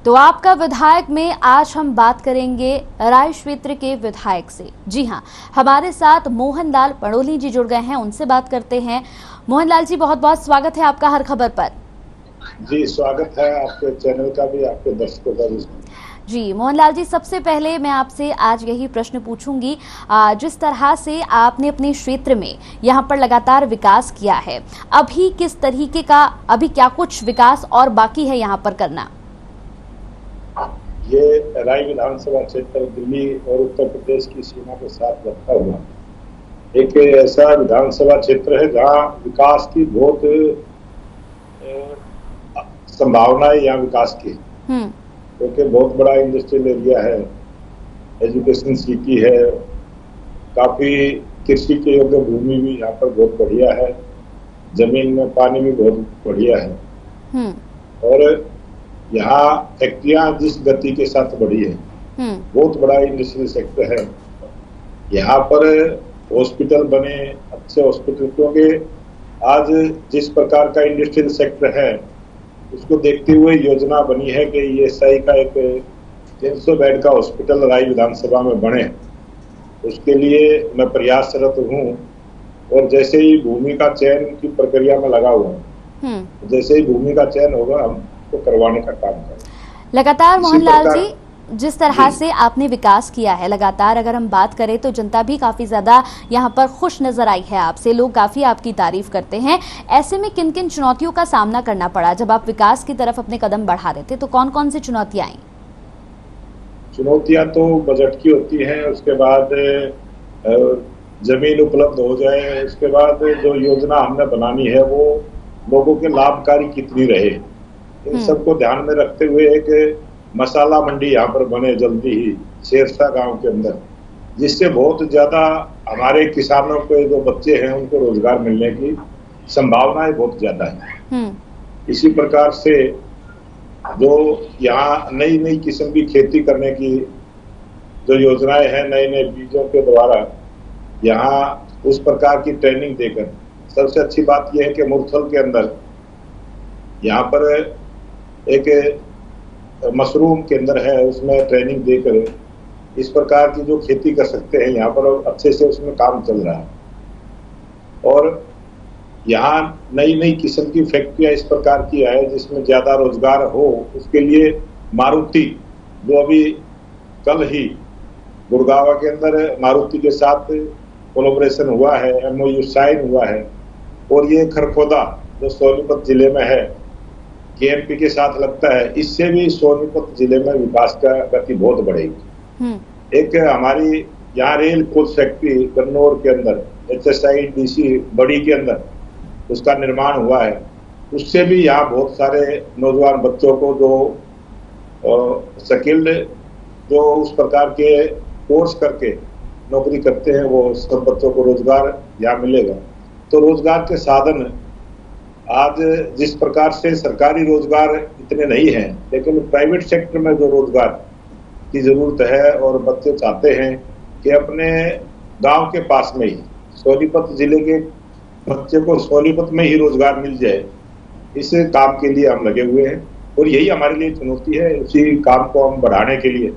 तो आपका विधायक में आज हम बात करेंगे राय क्षेत्र के विधायक से। जी हां, हमारे साथ मोहनलाल पड़ोली जी जुड़ गए हैं, उनसे बात करते हैं। मोहनलाल जी, बहुत बहुत स्वागत है आपका हर खबर पर। जी, स्वागत है आपके चैनल का भी, आपके दर्शकों का भी। जी मोहनलाल जी, सबसे पहले मैं आपसे आज यही प्रश्न पूछूंगी, जिस तरह से आपने अपने क्षेत्र में यहाँ पर लगातार विकास किया है, अभी किस तरीके का, अभी क्या कुछ विकास और बाकी है यहाँ पर करना? ये राय विधानसभा क्षेत्र दिल्ली और उत्तर प्रदेश की सीमा के साथ लगता हुआ एक ऐसा विधानसभा क्षेत्र है जहाँ विकास की बहुत संभावनाएं यहाँ विकास की, क्योंकि बहुत बड़ा इंडस्ट्रियल एरिया है, एजुकेशन सिटी है, काफी कृषि के योग्य भूमि भी यहाँ पर बहुत बढ़िया है, जमीन में पानी भी बहुत बढ़िया है और यहाँ फैक्ट्रियां जिस गति के साथ बढ़ी है, बहुत बड़ा इंडस्ट्रियल सेक्टर है। यहाँ पर हॉस्पिटल बने, अच्छे हॉस्पिटल, क्योंकि आज जिस प्रकार का इंडस्ट्रियल सेक्टर है उसको देखते हुए योजना बनी है कि ईएसआई का एक 300 बेड का हॉस्पिटल राय विधानसभा में बने। उसके लिए मैं प्रयासरत हूँ और जैसे ही भूमि का चयन की प्रक्रिया में लगा हुआ हूँ, जैसे ही भूमि का चयन होगा हम तो करवाने का काम करें। लगातार मोहनलाल जी, जिस तरह से आपने विकास किया है लगातार, अगर हम बात करें तो जनता भी काफी ज्यादा यहाँ पर खुश नजर आई है आपसे, लोग काफी आपकी तारीफ करते हैं। ऐसे में किन किन चुनौतियों का सामना करना पड़ा जब आप विकास की तरफ अपने कदम बढ़ा रहे थे, तो कौन कौन सी चुनौतियां आई? चुनौतियां तो बजट की होती हैं, उसके बाद जमीन उपलब्ध हो जाए, उसके बाद जो योजना हमने बनानी है वो लोगों के लाभकारी कितनी रहे, इन सबको ध्यान में रखते हुए एक मसाला मंडी यहाँ पर बने जल्दी ही शेरशाह गांव के अंदर, जिससे बहुत ज्यादा हमारे किसानों के जो बच्चे हैं उनको रोजगार मिलने की संभावनाएं बहुत ज्यादा है। इसी प्रकार से जो यहाँ नई नई किस्म की खेती करने की जो योजनाएं हैं, नए नए बीजों के द्वारा यहाँ उस प्रकार की ट्रेनिंग देकर, सबसे अच्छी बात यह है कि मुरथल के अंदर यहाँ पर एक मशरूम केंद्र है, उसमें ट्रेनिंग देकर इस प्रकार की जो खेती कर सकते हैं यहाँ पर अच्छे से उसमें काम चल रहा है। और यहाँ नई नई किस्म की फैक्ट्रियां इस प्रकार की है जिसमें ज्यादा रोजगार हो, उसके लिए मारुति, जो अभी कल ही गुड़गांव के अंदर मारुति के साथ कोलैबोरेशन हुआ है, एमओयू साइन हुआ है, और ये खरखोदा जो सोनीपत जिले में है, केएमपी के साथ लगता है, इससे भी सोनीपत जिले में विकास का गति बहुत बढ़ेगी। एक हमारी यहाँ रेल कोच फैक्ट्री गन्नौर के अंदर HSIDC बड़ी के अंदर उसका निर्माण हुआ है, उससे भी यहाँ बहुत सारे नौजवान बच्चों को जो स्किल्ड, जो उस प्रकार के कोर्स करके नौकरी करते हैं, वो सब बच्चों को रोजगार यहाँ मिलेगा। तो रोजगार के साधन आज जिस प्रकार से सरकारी रोजगार इतने नहीं हैं, लेकिन प्राइवेट सेक्टर में जो रोजगार की जरूरत है और बच्चे चाहते हैं कि अपने गांव के पास में ही, सोनीपत जिले के बच्चे को सोनीपत में ही रोजगार मिल जाए, इस काम के लिए हम लगे हुए हैं और यही हमारे लिए चुनौती है। उसी काम को हम बढ़ाने के लिए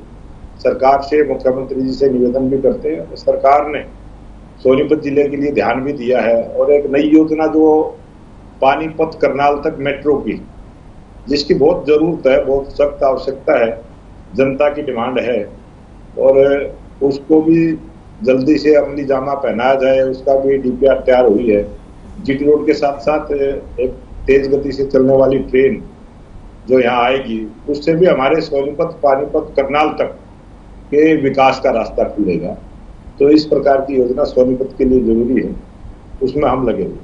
सरकार से, मुख्यमंत्री जी से निवेदन भी करते हैं। सरकार ने सोनीपत जिले के लिए ध्यान भी दिया है और एक नई योजना जो पानीपत करनाल तक मेट्रो की, जिसकी बहुत जरूरत है, बहुत सख्त आवश्यकता है, जनता की डिमांड है, और उसको भी जल्दी से अमली जामा पहनाया जाए, उसका भी DPR तैयार हुई है। GT रोड के साथ साथ एक तेज गति से चलने वाली ट्रेन जो यहाँ आएगी, उससे भी हमारे सोनीपत पानीपत करनाल तक के विकास का रास्ता खुलेगा। तो इस प्रकार की योजना सोनीपत के लिए जरूरी है, उसमें हम लगे हुए।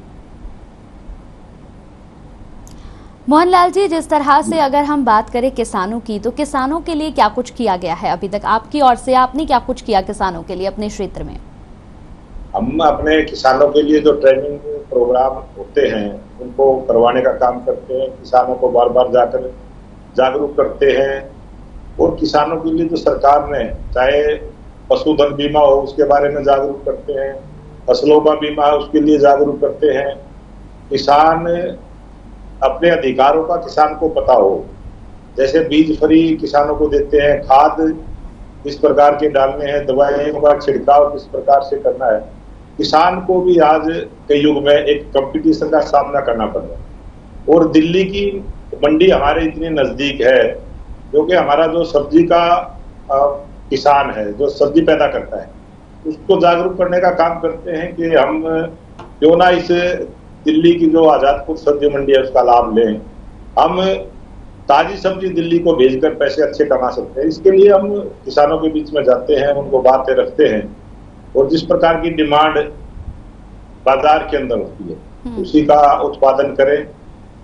मोहनलाल जी, जिस तरह से अगर हम बात करें किसानों की, तो किसानों के लिए क्या कुछ किया गया है अभी तक आपकी ओर से? आपने क्या कुछ किया किसानों के लिए अपने क्षेत्र में? हम अपने किसानों के लिए जो ट्रेनिंग प्रोग्राम होते हैं उनको करवाने का काम करते हैं, किसानों को बार बार जाकर जागरूक करते हैं, और किसानों के लिए जो सरकार ने, चाहे पशुधन बीमा हो उसके बारे में जागरूक करते हैं, फसलों का बीमा है उसके लिए जागरूक करते हैं। किसान अपने अधिकारों का किसान को पता हो, जैसे बीज फ्री किसानों को देते हैं, खाद किस प्रकार के डालने हैं, दवाइयों का छिड़काव किस प्रकार से करना है, किसान को भी आज के युग में एक कंपटीशन का सामना करना पड़ रहा है। और दिल्ली की मंडी हमारे इतनी नजदीक है, क्योंकि हमारा जो सब्जी का किसान है, जो सब्जी पैदा करता है, उसको जागरूक करने का काम करते हैं कि हम क्यों ना इस दिल्ली की जो आजादपुर सब्जी मंडी है उसका लाभ लें। हम ताजी सब्जी दिल्ली को भेजकर पैसे अच्छे कमा सकते हैं। इसके लिए हम किसानों के बीच में जाते हैं, उनको बातें रखते हैं, और जिस प्रकार की डिमांड बाजार के अंदर होती है उसी का उत्पादन करें,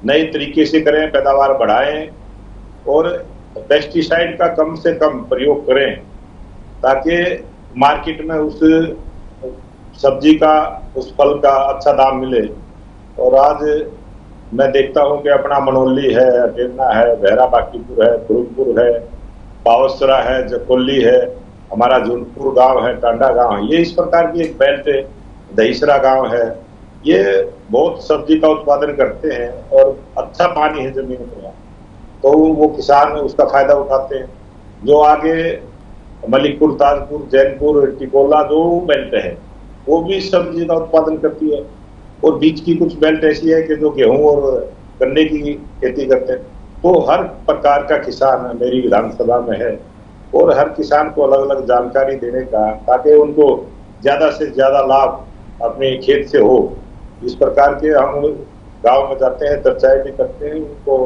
नए तरीके से करें, पैदावार बढ़ाएं और पेस्टिसाइड का कम से कम प्रयोग करें, ताकि मार्केट में उस सब्जी का, उस फल का अच्छा दाम मिले। और आज मैं देखता हूं कि अपना मनोली है, अटेरना है, बहरा बाकीपुर है, फुरुखपुर है, पावसरा है, जकोली है, हमारा जूनपुर गांव है, टांडा गांव है, ये इस प्रकार की एक बेल्ट है, दहीसरा गांव है, ये बहुत सब्जी का उत्पादन करते हैं और अच्छा पानी है जमीन पर, तो वो किसान उसका फायदा उठाते हैं। जो आगे मलिकपुर, ताजपुर, जैनपुर, टिकोला जो बेल्ट है वो भी सब्जी का उत्पादन करती है। और बीच की कुछ बेल्ट ऐसी है कि जो गेहूं और गन्ने की खेती करते हैं। तो हर प्रकार का किसान मेरी विधानसभा में है और हर किसान को अलग अलग जानकारी देने का, ताकि उनको ज्यादा से ज्यादा लाभ अपने खेत से हो। इस प्रकार के हम गांव में जाते हैं, चर्चाएं भी करते हैं, उनको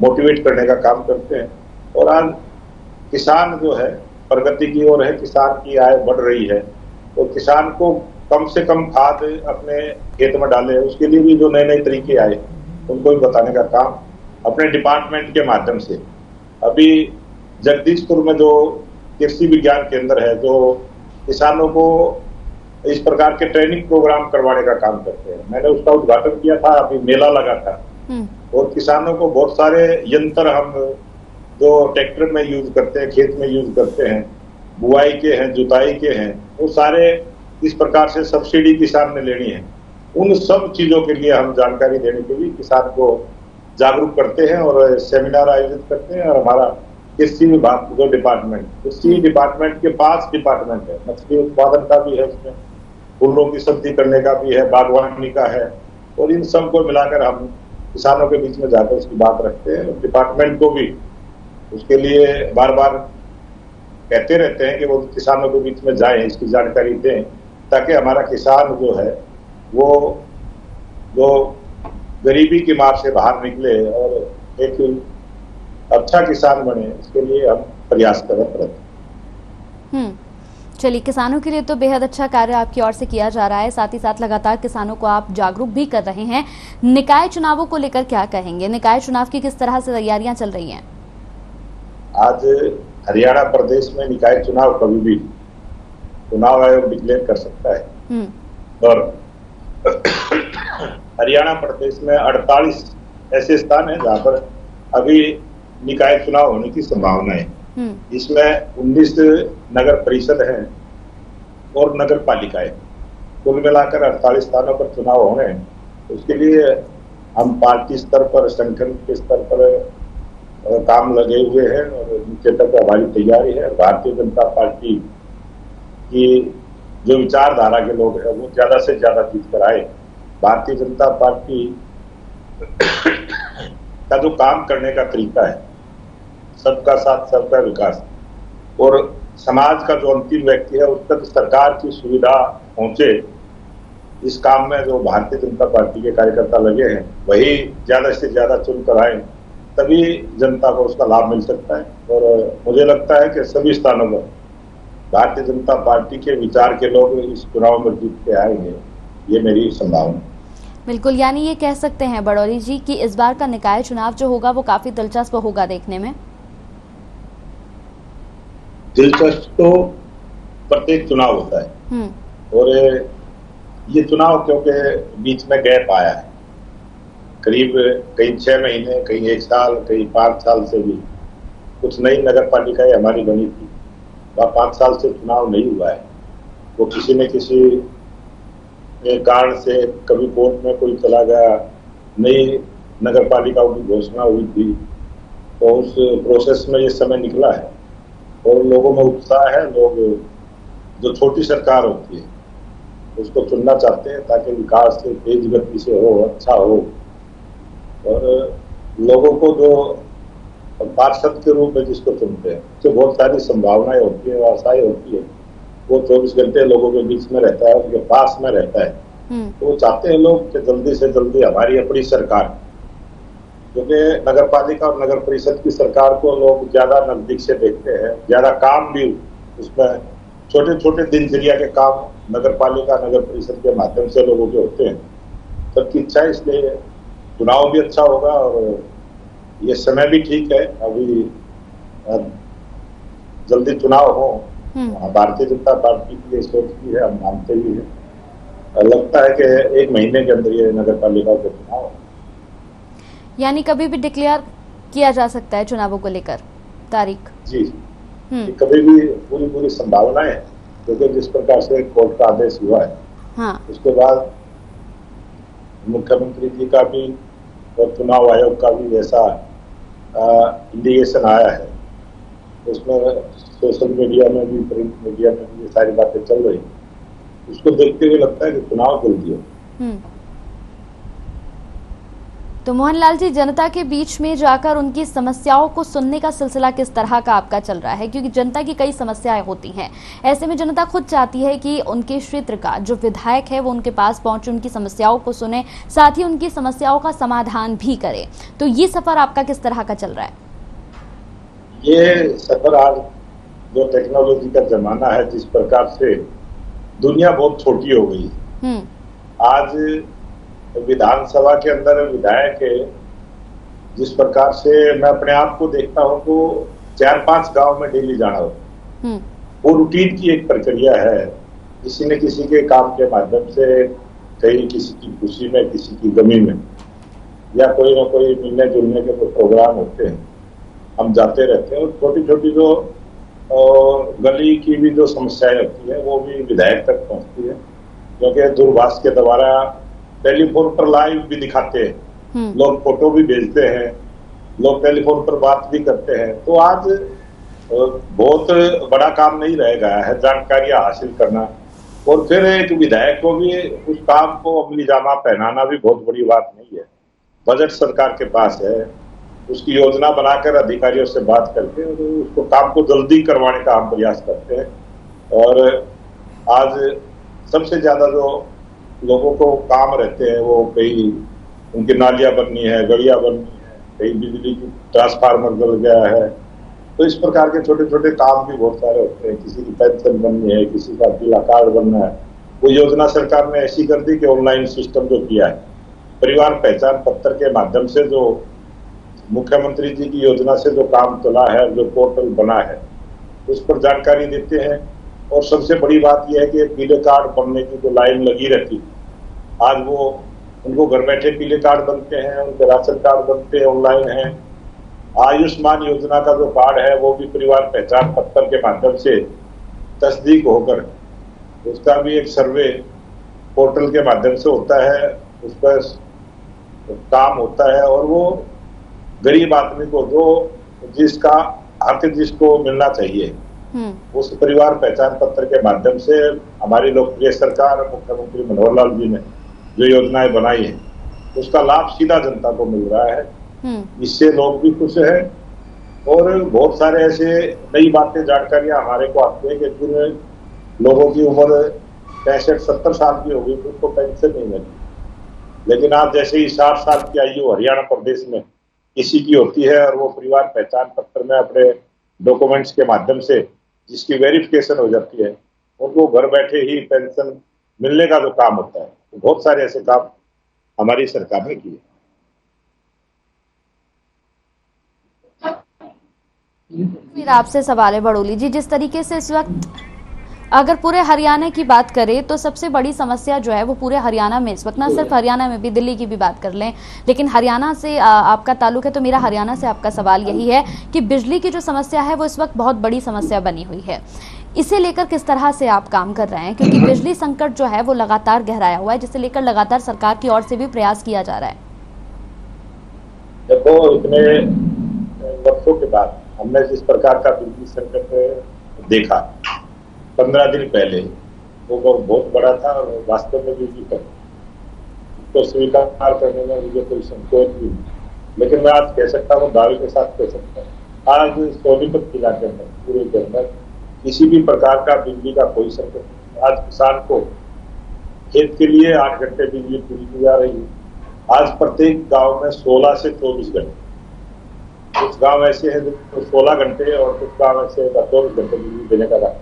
मोटिवेट करने का काम करते हैं। और आज किसान जो है प्रगति की ओर है, किसान की आय बढ़ रही है, तो किसान को कम से कम खाद अपने खेत में डाले, उसके लिए भी जो नए नए तरीके आए उनको भी बताने का काम अपने डिपार्टमेंट के माध्यम से। अभी जगदीशपुर में जो कृषि विज्ञान केंद्र है, जो किसानों को इस प्रकार के ट्रेनिंग प्रोग्राम करवाने का काम करते हैं, मैंने उसका उद्घाटन किया था, अभी मेला लगा था। और किसानों को बहुत सारे यंत्र हम जो ट्रैक्टर में यूज करते हैं, खेत में यूज करते हैं, बुआई के हैं, जुताई के हैं, वो सारे इस प्रकार से सब्सिडी किसान ने लेनी है। उन सब चीजों के लिए हम जानकारी देने के लिए किसान को जागरूक करते हैं और सेमिनार आयोजित करते हैं। और हमारा कृषि विभाग जो डिपार्टमेंट, कृषि डिपार्टमेंट के 5 डिपार्टमेंट है, मछली उत्पादन का भी है, उसमें फूलों की सब्जी करने का भी है, बागवानी का है, और इन सब को मिलाकर हम किसानों के बीच में जाकर उसकी बात रखते हैं। डिपार्टमेंट को भी उसके लिए बार बार कहते रहते हैं कि वो किसानों के बीच में जाएं, इसकी जानकारी दें, ताकि हमारा किसान जो है वो जो गरीबी की मार से बाहर निकले और एक अच्छा किसान बने, इसके लिए हम प्रयास कर रहे हैं। चलिए, किसानों के लिए तो बेहद अच्छा कार्य आपकी ओर से किया जा रहा है, साथ ही साथ लगातार किसानों को आप जागरूक भी कर रहे हैं। निकाय चुनावों को लेकर क्या कहेंगे? निकाय चुनाव की किस तरह से तैयारियां चल रही हैं? आज हरियाणा प्रदेश में निकाय चुनाव कभी भी चुनाव आयोग डिक्लेयर कर सकता है, और हरियाणा प्रदेश में 48 ऐसे स्थान हैं जहां पर अभी निकाय चुनाव होने की संभावना है। इसमें 19 नगर परिषद हैं और नगर पालिकाएं, कुल मिलाकर 48 स्थानों पर चुनाव होने हैं। उसके लिए हम पार्टी स्तर पर, संगठन के स्तर पर काम लगे हुए हैं और नीचे तक हमारी तैयारी है। भारतीय जनता पार्टी की जो विचारधारा के लोग हैं वो ज्यादा से ज्यादा जीत कर आए। भारतीय जनता पार्टी का जो काम करने का तरीका है, सबका साथ सबका विकास, और समाज का जो अंतिम व्यक्ति है उस तक सरकार की सुविधा पहुंचे, इस काम में जो भारतीय जनता पार्टी के कार्यकर्ता लगे हैं वही ज्यादा से ज्यादा चुनकर आए, तभी जनता को उसका लाभ मिल सकता है। और मुझे लगता है कि सभी स्थानों पर भारतीय जनता पार्टी के विचार के लोग इस चुनाव में जीत के आएंगे, ये मेरी संभावना। बिल्कुल, यानी ये कह सकते हैं बड़ौली जी कि इस बार का निकाय चुनाव जो होगा वो काफी दिलचस्प होगा देखने में। दिलचस्प तो प्रत्येक चुनाव होता है, और ये चुनाव क्योंकि बीच में गैप आया है, करीब कई 6 महीने, कई 1 साल, कई 5 साल से भी कुछ नई नगर पालिकाएं हमारी बनी थी, वह 5 साल से चुनाव नहीं हुआ है। वो किसी न किसी कारण से कभी कोर्ट में कोई चला गया, नई नगर पालिकाओं की घोषणा हुई थी, तो उस प्रोसेस में ये समय निकला है और लोगों में उत्साह है। लोग जो छोटी सरकार होती है उसको चुनना चाहते हैं ताकि विकास तेज गति से हो, अच्छा हो। और लोगों को जो पार्षद के रूप में जिसको चुनते हैं उससे बहुत सारी संभावनाएं होती है, आशाएं होती है। वो 24 घंटे लोगों के बीच में रहता है, उनके पास में रहता है। तो वो चाहते हैं लोग कि जल्दी से जल्दी हमारी अपनी सरकार, क्योंकि नगर पालिका और नगर परिषद की सरकार को लोग ज्यादा नजदीक से देखते हैं, ज्यादा काम भी उसमें छोटे छोटे दिनचर्या के काम नगर पालिका नगर परिषद के माध्यम से लोगों के होते हैं। सबकी इच्छा है, इसलिए चुनाव भी अच्छा होगा और ये समय भी ठीक है। अभी जल्दी चुनाव हो। भारतीय जनता पार्टी की ये सोच भी है, हम मानते भी हैं। लगता है कि 1 महीने के अंदर ये नगर पालिका का चुनाव, यानी कभी भी डिक्लेयर किया जा सकता है चुनावों को लेकर तारीख? जी कभी भी पूरी संभावना है, क्योंकि जिस प्रकार से कोर्ट का आदेश हुआ है। हाँ। उसके बाद मुख्यमंत्री जी का भी और चुनाव आयोग का भी ऐसा इंडिकेशन आया है। उसमें सोशल मीडिया में भी, प्रिंट मीडिया में भी ये सारी बातें चल रही है। उसको देखते हुए लगता है कि चुनाव जल्दी हो। तो मोहनलाल जी, जनता के बीच में जाकर उनकी समस्याओं को सुनने का सिलसिला किस तरह का आपका चल रहा है? क्योंकि जनता की कई समस्याएं होती हैं, ऐसे में जनता खुद चाहती है कि उनके क्षेत्र का जो विधायक है वो उनके पास पहुंचे, उनकी समस्याओं को सुने, साथ ही उनकी समस्याओं का समाधान भी करे। तो ये सफर आपका किस तरह का चल रहा है? ये सफर आज जो टेक्नोलॉजी का जमाना है, जिस प्रकार से दुनिया बहुत छोटी हो गई है। आज विधानसभा के अंदर विधायक है, जिस प्रकार से मैं अपने आप को देखता हूँ तो 4-5 गांव में डेली जाना होता है। वो रूटीन की एक प्रक्रिया है। किसी न किसी के काम के माध्यम से, कहीं किसी की खुशी में, किसी की गमी में, या कोई ना कोई मिलने जुलने के तो प्रोग्राम होते हैं, हम जाते रहते हैं। और छोटी छोटी जो गली की भी जो समस्याएं होती है वो भी विधायक तक पहुंचती है, क्योंकि दूरभाष के द्वारा टेलीफोन पर लाइव भी दिखाते हैं, लोग फोटो भी भेजते हैं, लोग टेलीफोन पर बात भी करते हैं। तो आज बहुत बड़ा काम नहीं रह गया है जानकारियां हासिल करना, और फिर एक विधायक को भी उस काम को अमली जामा पहनाना भी बहुत बड़ी बात नहीं है। बजट सरकार के पास है, उसकी योजना बनाकर अधिकारियों से बात करके उसको काम को जल्दी करवाने का हम प्रयास करते हैं। और आज सबसे ज्यादा जो लोगों को काम रहते हैं वो कहीं उनकी नालियां बननी है, गलियां बननी है, कहीं बिजली की ट्रांसफार्मर जल गया है। तो इस प्रकार के छोटे छोटे काम भी बहुत सारे होते हैं। किसी की पेंशन बननी है, किसी का पीला कार्ड बनना है। वो योजना सरकार ने ऐसी कर दी कि ऑनलाइन सिस्टम जो किया है, परिवार पहचान पत्र के माध्यम से जो मुख्यमंत्री जी की योजना से जो काम चला है, जो पोर्टल बना है, उस पर जानकारी देते हैं। और सबसे बड़ी बात यह है कि पीले कार्ड बनने की जो लाइन लगी रहती, आज वो उनको घर बैठे पीले कार्ड बनते हैं, उनके राशन कार्ड बनते हैं, ऑनलाइन है। आयुष्मान योजना का जो कार्ड है वो भी परिवार पहचान पत्र के माध्यम से तस्दीक होकर उसका भी एक सर्वे पोर्टल के माध्यम से होता है, उस पर काम होता है। और वो गरीब आदमी को जो जिसका हक जिसको मिलना चाहिए, उस परिवार पहचान पत्र के माध्यम से हमारी लोकप्रिय सरकार मुख्यमंत्री मनोहर लाल जी ने जो योजनाएं बनाई है, उसका लाभ सीधा जनता को मिल रहा है। इससे लोग भी खुश हैं। और बहुत सारे ऐसे नई बातें, जानकारियां हमारे को आती है कि जिन लोगों की उम्र 65-70 साल की हो गई उनको पेंशन नहीं मिली, लेकिन आज जैसे ही 60 साल की आयु हरियाणा प्रदेश में किसी की होती है और वो परिवार पहचान पत्र में अपने डॉक्यूमेंट्स के माध्यम से जिसकी वेरिफिकेशन हो जाती है, उनको घर बैठे ही पेंशन मिलने का जो काम होता है, तो बहुत सारे ऐसे काम हमारी सरकार ने किए। मेरा आपसे सवाल है बड़ोली जी, जिस तरीके से इस वक्त अगर पूरे हरियाणा की बात करें तो सबसे बड़ी समस्या जो है वो पूरे हरियाणा में इस वक्त, ना सिर्फ हरियाणा में भी, दिल्ली की भी बात कर लें, लेकिन हरियाणा से आपका ताल्लुक है, तो मेरा हरियाणा से आपका सवाल यही है कि बिजली की जो समस्या है वो इस वक्त बहुत बड़ी समस्या बनी हुई है। इसे लेकर किस तरह से आप काम कर रहे हैं? क्योंकि बिजली संकट जो है वो लगातार गहराया हुआ है, जिसे लेकर लगातार सरकार की ओर से भी प्रयास किया जा रहा है। देखो, इतने वर्षों के बाद हमने जिस प्रकार का बिजली संकट देखा 15 दिन पहले, वो बहुत बड़ा था और वास्तव में बिजली कट तो स्वीकार करने में मुझे कोई संकोच भी नहीं। लेकिन मैं आज कह सकता हूँ, दावे के साथ कह सकता हूँ, आज सोनीपत जिला के अंदर, पूरे के अंदर किसी भी प्रकार का बिजली का कोई संकट नहीं। आज किसान को खेत के लिए 8 घंटे बिजली पूरी की जा रही है। आज प्रत्येक गांव में 16 से 24 घंटे, कुछ गांव ऐसे हैं जो 16 घंटे और कुछ गांव ऐसे हैं 24 घंटे बिजली देने का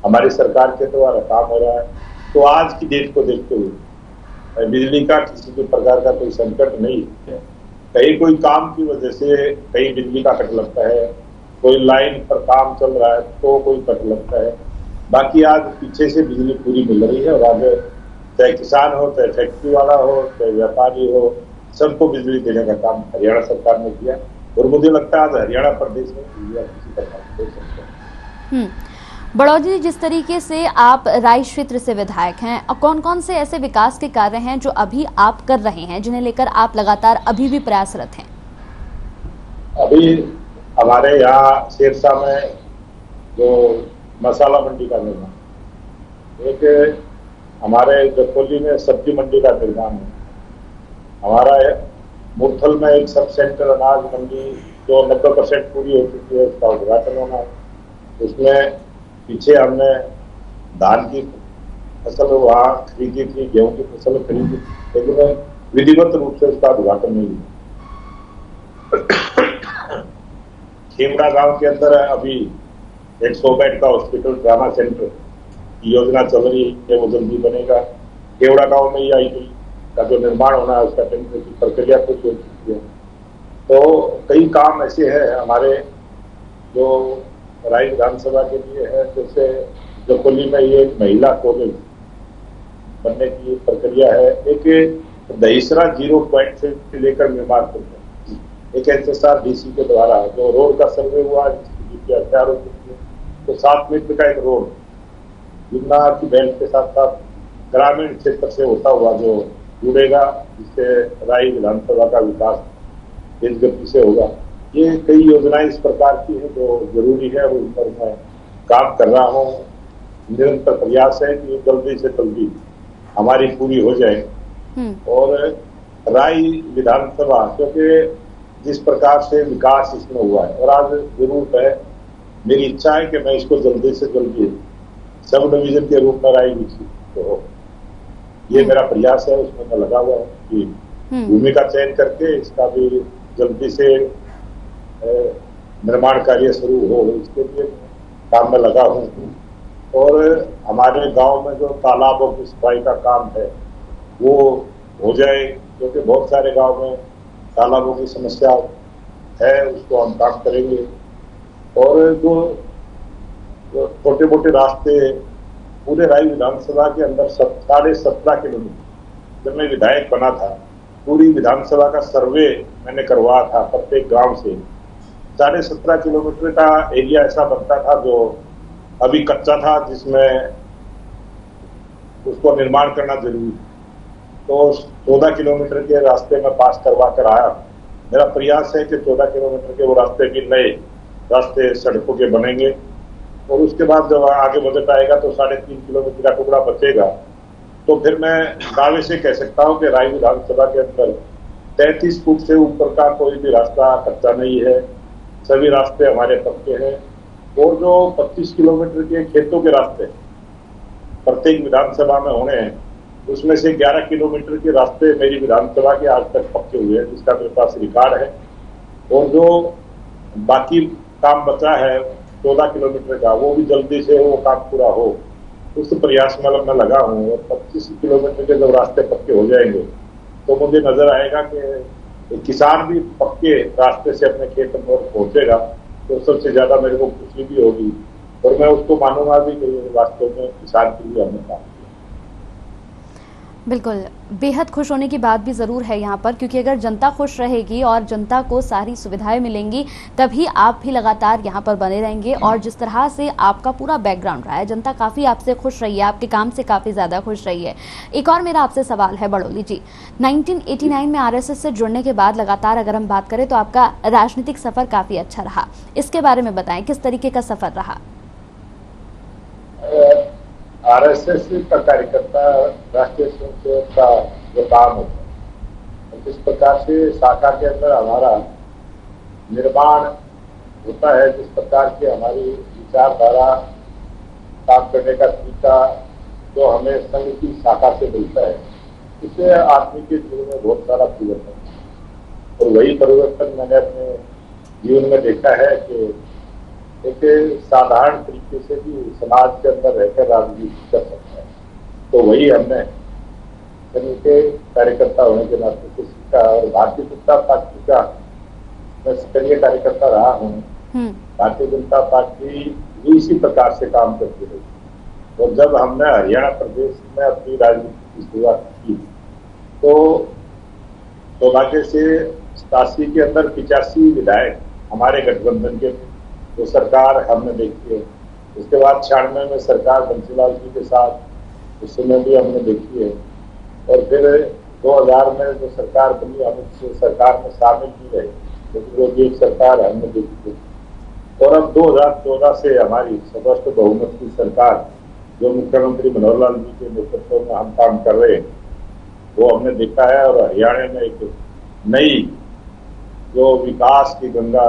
हमारी सरकार के द्वारा काम हो रहा है। तो आज की डेट को देखते हुए बिजली का किसी भी प्रकार का कोई संकट नहीं है। कहीं कोई काम की वजह से कहीं बिजली का कट लगता है, कोई लाइन पर काम चल रहा है तो कोई कट लगता है, बाकी आज पीछे से बिजली पूरी मिल रही है। और आगे चाहे किसान हो, चाहे फैक्ट्री वाला हो, चाहे व्यापारी हो, सबको बिजली देने का काम हरियाणा सरकार ने किया। और मुझे लगता है आज हरियाणा प्रदेश में बिजली किसी प्रकार से दे सकते हैं। बड़ौदी जी, जिस तरीके से आप राय क्षेत्र से विधायक हैं, कौन कौन से ऐसे विकास के कार्य हैं जो अभी आप कर रहे हैं, जिन्हें लेकर आप लगातार अभी भी प्रयासरत हैं? अभी हमारे यहाँ सिरसा में जो मसाला मंडी का निर्माण, एक हमारे जखोली में सब्जी मंडी का निर्माण है, हमारा मुरथल में एक सब सेंटर अनाज मंडी जो 90% पूरी हो चुकी है, उसका उद्घाटन होना है। उसमें पीछे हमने धान की फसल वहाँ खरीदी थी, गेहूं की फसल खरीदी, लेकिन विधिवत रूप से उसका उद्घाटन नहीं हुआ। खेमड़ा गांव के अंदर अभी 100 बेड का हॉस्पिटल ट्रामा सेंटर की योजना चल रही है, वो जल्दी बनेगा। खेवड़ा गांव में EIT का जो निर्माण होना है उसका टेंडर की प्रक्रिया कुछ हो चुकी है। तो कई काम ऐसे हैं हमारे जो राय विधानसभा के लिए है। जैसे जखोली में ये एक महिला कॉलेज बनने की प्रक्रिया है, एक दहीसरा 0 पॉइंट से लेकर निर्माण तक एक SSR DC के द्वारा जो रोड का सर्वे हुआ, जिसकी तैयार हो चुकी है। तो 7 मीटर का एक रोड जुन्ना की बेल्ट के साथ साथ ग्रामीण क्षेत्र से होता हुआ जो जुड़ेगा, जिससे राय विधानसभा का विकास तेज गति से होगा। ये कई योजनाएं इस प्रकार की है जो जरूरी है और उन पर मैं काम कर रहा हूँ। निरंतर प्रयास है कि जल्दी से जल्दी हमारी पूरी हो जाए। और राय विधानसभा, क्योंकि जिस प्रकार से विकास इसमें हुआ है, और आज जरूर है, मेरी इच्छा है कि मैं इसको जल्दी से जल्दी सब डिवीजन के रूप में राय विकसित हो। ये मेरा प्रयास है, उसमें मैं लगा हुआ हूँ कि भूमि का चयन करके इसका भी जल्दी से निर्माण कार्य शुरू हो, इसके लिए काम में लगा हूँ। और हमारे गांव में जो तालाबों की सफाई का काम है वो हो जाए, क्योंकि बहुत सारे गांव में तालाबों की समस्या है, उसको हम काम करेंगे। और जो छोटे मोटे रास्ते पूरे राय विधानसभा के अंदर 17.5 किलोमीटर, जब मैं विधायक बना था पूरी विधानसभा का सर्वे मैंने करवाया था प्रत्येक गांव से। 17.5 किलोमीटर का एरिया ऐसा बनता था जो अभी कच्चा था, जिसमें उसको निर्माण करना जरूरी। तो 14 किलोमीटर के रास्ते में पास करवा कर आया। मेरा प्रयास है कि 14 किलोमीटर के वो रास्ते भी नए रास्ते सड़कों के बनेंगे। और उसके बाद जब आगे बजट आएगा तो 3.5 किलोमीटर का टुकड़ा बचेगा। तो फिर मैं दावे से कह सकता हूँ कि राय विधानसभा के अंदर 33 फुट से ऊपर का कोई भी रास्ता कच्चा नहीं है, सभी रास्ते हमारे पक्के हैं। और जो 25 किलोमीटर के खेतों के रास्ते प्रत्येक विधानसभा में होने हैं, उसमें से 11 किलोमीटर के रास्ते मेरी विधानसभा के आज तक पक्के हुए हैं, जिसका मेरे पास रिकॉर्ड है। और जो बाकी काम बचा है 14 किलोमीटर का, वो भी जल्दी से वो काम पूरा हो, उस प्रयास में मैं लगा हूँ। और 25 किलोमीटर के जब रास्ते पक्के हो जाएंगे तो मुझे नजर आएगा कि किसान भी पक्के रास्ते से अपने खेत में पहुंचेगा, तो सबसे ज्यादा मेरे को खुशी भी होगी। और मैं उसको मानूंगा भी कि वास्तव में किसान के लिए हमने काम किया। बिल्कुल, बेहद खुश होने की बात भी ज़रूर है यहाँ पर, क्योंकि अगर जनता खुश रहेगी और जनता को सारी सुविधाएं मिलेंगी तभी आप भी लगातार यहाँ पर बने रहेंगे। और जिस तरह से आपका पूरा बैकग्राउंड रहा है, जनता काफ़ी आपसे खुश रही है, आपके काम से काफ़ी ज़्यादा खुश रही है। एक और मेरा आपसे सवाल है बड़ोली जी, 1989 में आरएसएस से जुड़ने के बाद लगातार अगर हम बात करें तो आपका राजनीतिक सफ़र काफ़ी अच्छा रहा। इसके बारे में बताएं, किस तरीके का सफ़र रहा? आरएसएस का कार्यकर्ता राष्ट्रीय स्वयंसेवक का जो काम होता है, और जिस प्रकार से शाखा के अंदर हमारा निर्माण होता है, जिस प्रकार की हमारी विचारधारा, काम करने का तरीका जो हमें संघ की शाखा से मिलता है, इससे आदमी के जीवन में बहुत सारा परिवर्तन है। और वही परिवर्तन मैंने अपने जीवन में देखा है कि एक साधारण तरीके से भी समाज के अंदर रहकर राजनीति कर सकता है। तो वही हमने संघ के कार्यकर्ता होने के नाते से सीखा। और भारतीय जनता पार्टी का मैं सक्रिय कार्यकर्ता रहा हूँ। भारतीय जनता पार्टी भी इसी प्रकार से काम करती रही। और जब हमने हरियाणा प्रदेश में अपनी राजनीति की शुरुआत की तो सौभाग्य से 87 के अंदर 85 विधायक हमारे गठबंधन के, तो सरकार हमने देखी है। उसके बाद 96 में सरकार बंसीलाल जी के साथ, उस समय भी हमने देखी है। और फिर 2000 में जो सरकार बनी, हम उस सरकार में शामिल भी रहे, क्योंकि वो भी एक सरकार हमने देखी है। और अब 2014 से हमारी स्पष्ट बहुमत की सरकार, जो मुख्यमंत्री मनोहर लाल जी के नेतृत्व में हम काम कर रहे हैं, वो हमने देखा है। और हरियाणा में एक नई जो विकास की गंगा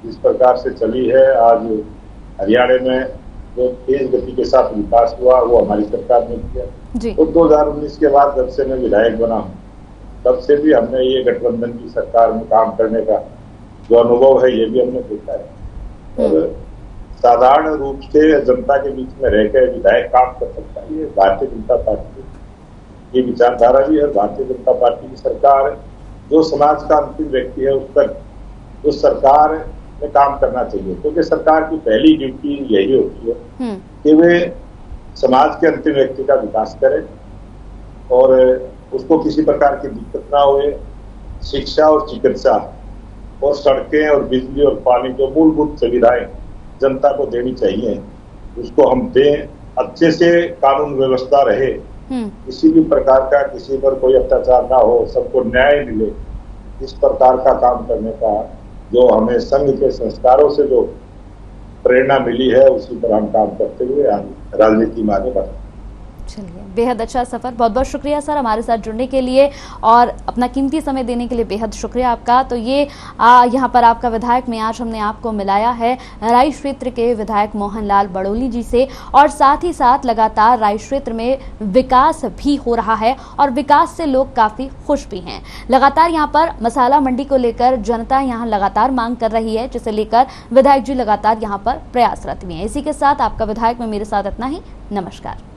जिस प्रकार से चली है, आज हरियाणा में जो तेज गति के साथ विकास हुआ वो हमारी सरकार ने किया। तो 2019 के बाद जब से मैं विधायक बना हूँ, तब से भी हमने ये गठबंधन की सरकार में काम करने का जो अनुभव है, ये भी हमने देखा है। और साधारण रूप से जनता के बीच में रहकर विधायक काम कर सकता है, ये भारतीय जनता पार्टी की विचारधारा भी है। भारतीय जनता पार्टी की सरकार जो समाज का अंतिम व्यक्ति है, उस पर उस सरकार में काम करना चाहिए, क्योंकि सरकार की पहली ड्यूटी यही होती है कि वे समाज के अंतिम व्यक्ति का विकास करें और उसको किसी प्रकार की दिक्कत ना होए। शिक्षा और चिकित्सा और सड़कें और बिजली और पानी, जो मूलभूत सुविधाएं जनता को देनी चाहिए, उसको हम दें। अच्छे से कानून व्यवस्था रहे, किसी भी प्रकार का किसी पर कोई अत्याचार ना हो, सबको न्याय मिले, इस प्रकार का काम करने का जो हमें संघ के संस्कारों से जो प्रेरणा मिली है, उसी पर हम काम करते हुए राजनीति में आगे बढ़ते हैं। चलिए, बेहद अच्छा सफर। बहुत बहुत शुक्रिया सर हमारे साथ जुड़ने के लिए और अपना कीमती समय देने के लिए बेहद शुक्रिया आपका। तो ये यहाँ पर आपका विधायक में आज हमने आपको मिलाया है राई क्षेत्र के विधायक मोहनलाल बड़ोली जी से। और साथ ही साथ लगातार राई क्षेत्र में विकास भी हो रहा है और विकास से लोग काफी खुश भी हैं। लगातार यहाँ पर मसाला मंडी को लेकर जनता यहाँ लगातार मांग कर रही है, जिसे लेकर विधायक जी लगातार यहाँ पर प्रयासरत भी हैं। इसी के साथ आपका विधायक में मेरे साथ इतना ही। नमस्कार।